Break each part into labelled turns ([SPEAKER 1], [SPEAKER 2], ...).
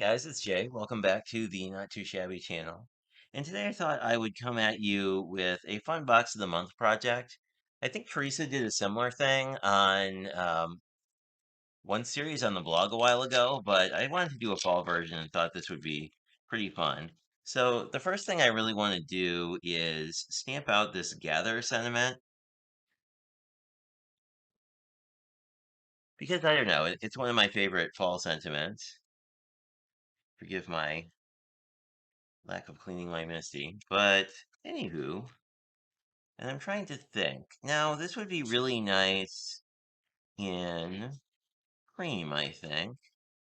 [SPEAKER 1] Guys, it's Jay. Welcome back to the Not Too Shabby channel. And today I thought I would come at you with a fun box of the month project. I think Teresa did a similar thing on one series on the blog a while ago, but I wanted to do a fall version and thought this would be pretty fun. So the first thing I really want to do is stamp out this gather sentiment because I don't know, it's one of my favorite fall sentiments. Forgive my lack of cleaning my Misty, but anywho. And I'm trying to think. Now, this would be really nice in cream, I think.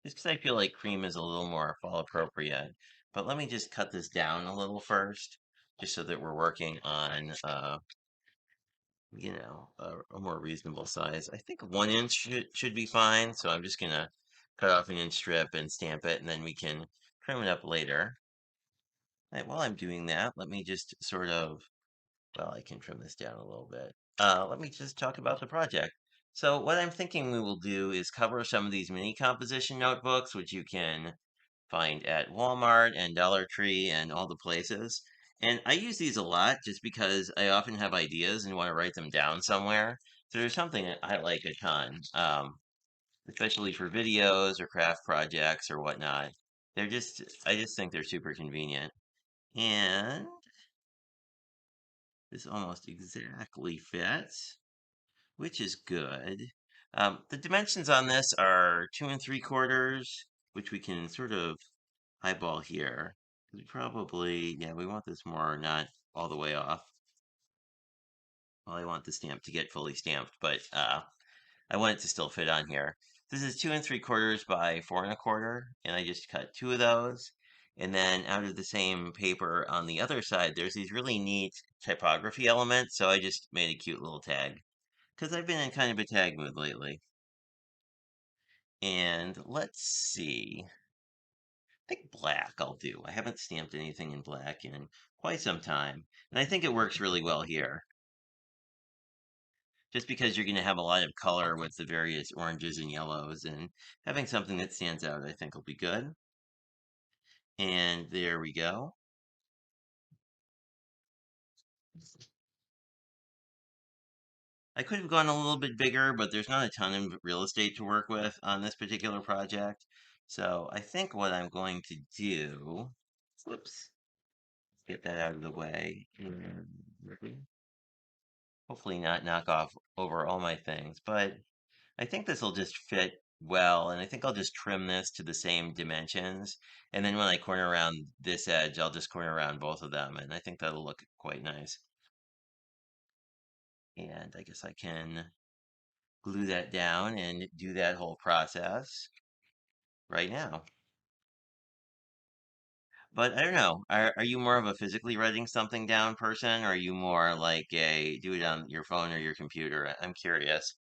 [SPEAKER 1] Just because I feel like cream is a little more fall appropriate. But let me just cut this down a little first, just so that we're working on, a more reasonable size. I think 1 inch should be fine. So I'm just gonna cut off an inch strip and stamp it, and then we can trim it up later. All right, while I'm doing that, let me just sort of well, I can trim this down a little bit. Let me just talk about the project. So what I'm thinking we will do is cover some of these mini composition notebooks, which you can find at Walmart and Dollar Tree and all the places. And I use these a lot just because I often have ideas and want to write them down somewhere. So there's something that I like a ton, especially for videos or craft projects or whatnot. I just think they're super convenient. And this almost exactly fits, which is good. The dimensions on this are 2 3/4, which we can sort of eyeball here. We probably, yeah, we want this more not all the way off. Well, I want the stamp to get fully stamped, but I want it to still fit on here. This is 2 3/4 by 4 1/4, and I just cut two of those. And then out of the same paper on the other side, there's these really neat typography elements, so I just made a cute little tag. Because I've been in kind of a tag mood lately. And let's see. I think black I'll do. I haven't stamped anything in black in quite some time. And I think it works really well here. Just because you're going to have a lot of color with the various oranges and yellows. And having something that stands out, I think will be good. And there we go. I could have gone a little bit bigger, but there's not a ton of real estate to work with on this particular project. So I think what I'm going to do, whoops, get that out of the way. And hopefully not knock off over all my things, but I think this will just fit well, and I think I'll just trim this to the same dimensions. And then when I corner around this edge, I'll just corner around both of them, and I think that'll look quite nice. And I guess I can glue that down and do that whole process right now. But I don't know. Are you more of a physically writing something down person, or are you more like a do it on your phone or your computer? I'm curious.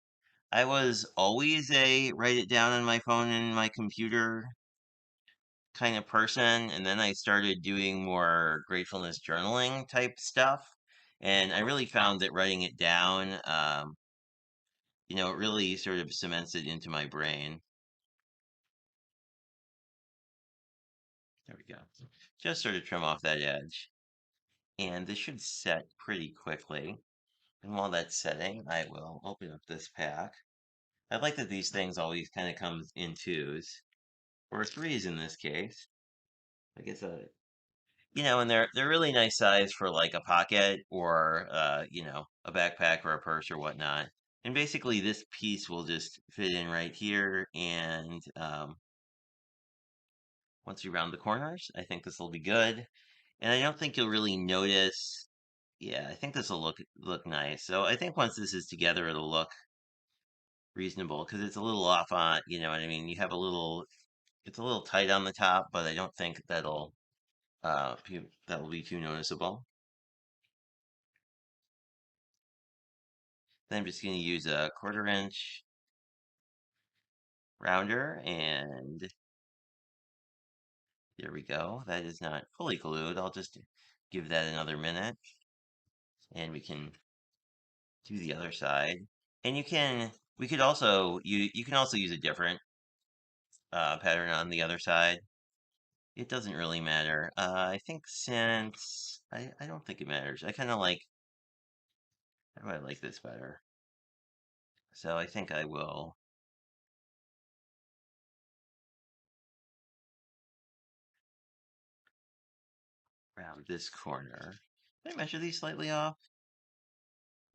[SPEAKER 1] I was always a write it down on my phone and my computer kind of person, and then I started doing more gratefulness journaling type stuff. And I really found that writing it down, it really sort of cements it into my brain. There we go. Just sort of trim off that edge. And this should set pretty quickly. And while that's setting, I will open up this pack. I like that these things always kind of come in twos, or threes in this case. I guess and they're really nice size for like a pocket or a backpack or a purse or whatnot. And basically, this piece will just fit in right here. And once you round the corners, I think this will be good. And I don't think you'll really notice. Yeah, I think this will look nice. So I think once this is together, it'll look reasonable because it's a little off on. You know what I mean? You have a little. It's a little tight on the top, but I don't think that will be too noticeable. Then I'm just going to use a 1/4 inch rounder, and there we go. That is not fully glued. I'll just give that another minute, and we can do the other side. And we could also, you can also use a different pattern on the other side. it doesn't really matter. I think since I don't think it matters. I kind of like, how do I like this better? So I think I will round this corner. Did I measure these slightly off?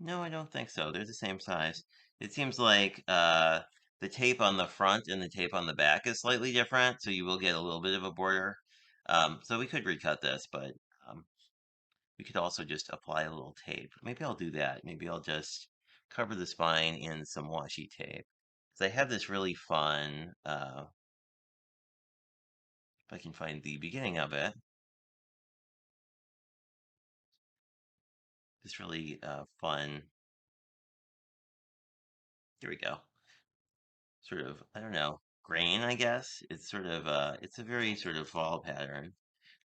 [SPEAKER 1] No, I don't think so. They're the same size. It seems like the tape on the front and the tape on the back is slightly different, so you will get a little bit of a border. So we could recut this, but um, we could also just apply a little tape. Maybe I'll do that. Maybe I'll just cover the spine in some washi tape. So I have this really fun, if I can find the beginning of it, this really fun, here we go, sort of, I don't know, grain, I guess. It's sort of, it's a very sort of fall pattern.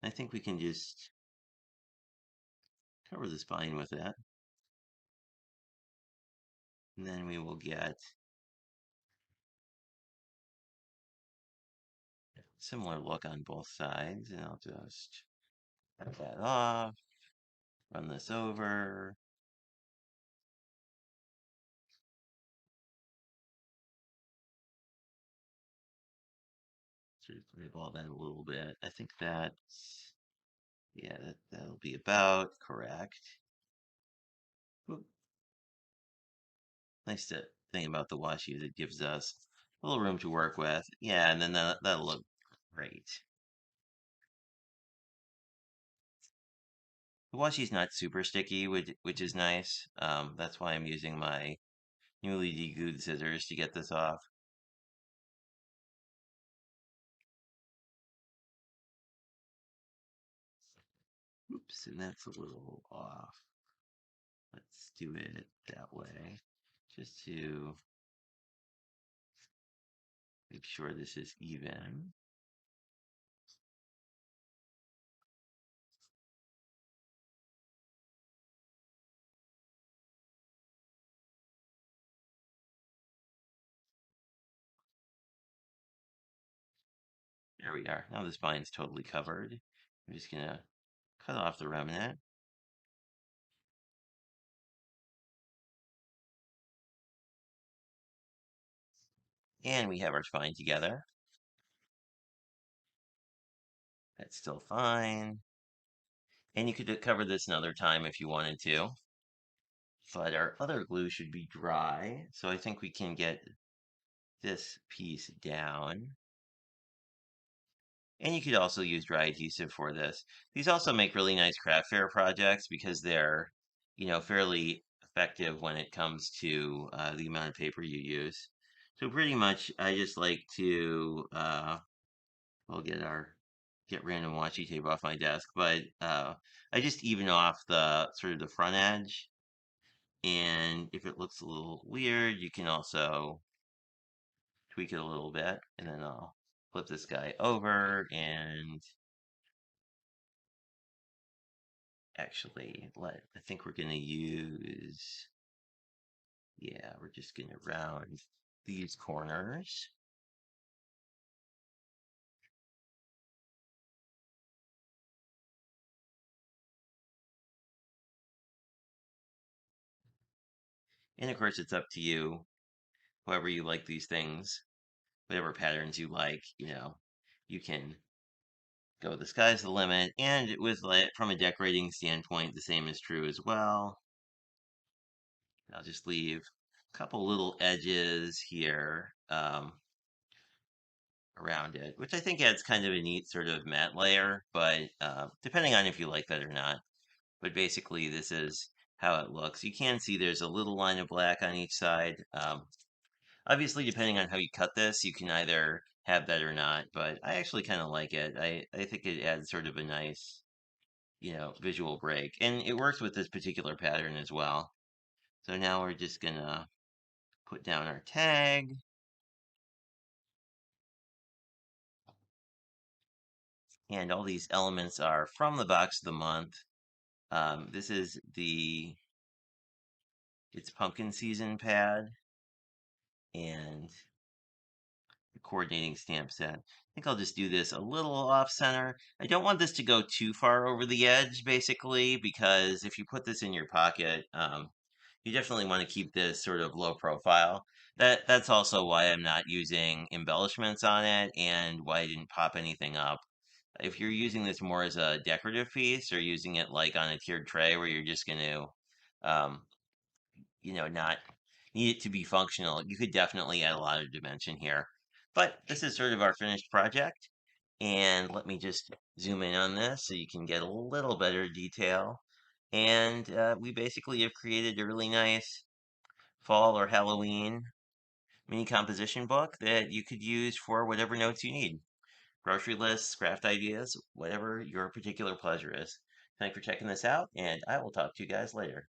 [SPEAKER 1] I think we can just cover the spine with that. And then we will get similar look on both sides. And I'll just cut that off, run this over. Sort of eyeball that a little bit. I think that's, yeah, that'll be about correct. Oop. Nice to thing about the washi is it gives us a little room to work with. Yeah, and then that'll look great. The washi's not super sticky, which is nice. That's why I'm using my newly degooed scissors to get this off. Oops, and that's a little off. Let's do it that way, just to make sure this is even. There we are. Now the spine's totally covered. I'm just gonna cut off the remnant. And we have our spine together. That's still fine. And you could cover this another time if you wanted to. But our other glue should be dry. So I think we can get this piece down. And you could also use dry adhesive for this. These also make really nice craft fair projects because they're, fairly effective when it comes to the amount of paper you use. So pretty much, I just like to, we'll get random washi tape off my desk, but I just even off the sort of the front edge. And if it looks a little weird, you can also tweak it a little bit, and then I'll flip this guy over and actually I think we're gonna use, yeah, we're just gonna round these corners. And of course, it's up to you, however you like these things, whatever patterns you like, you can go, the sky's the limit. And with like from a decorating standpoint, the same is true as well. I'll just leave a couple little edges here around it, which I think adds kind of a neat sort of matte layer, but depending on if you like that or not. But basically, this is how it looks. You can see there's a little line of black on each side. Obviously, depending on how you cut this, you can either have that or not, but I actually kind of like it. I think it adds sort of a nice, visual break. And it works with this particular pattern as well. So now we're just gonna put down our tag. And all these elements are from the box of the month. This is it's pumpkin season pad. And coordinating stamp set. I think I'll just do this a little off center. I don't want this to go too far over the edge, basically, because if you put this in your pocket, you definitely want to keep this sort of low profile. That's also why I'm not using embellishments on it and why I didn't pop anything up. If you're using this more as a decorative piece or using it like on a tiered tray where you're just going to, um, not need it to be functional, you could definitely add a lot of dimension here. But this is sort of our finished project. And let me just zoom in on this so you can get a little better detail. And we basically have created a really nice fall or Halloween mini composition book that you could use for whatever notes you need. Grocery lists, craft ideas, whatever your particular pleasure is. Thanks for checking this out, and I will talk to you guys later.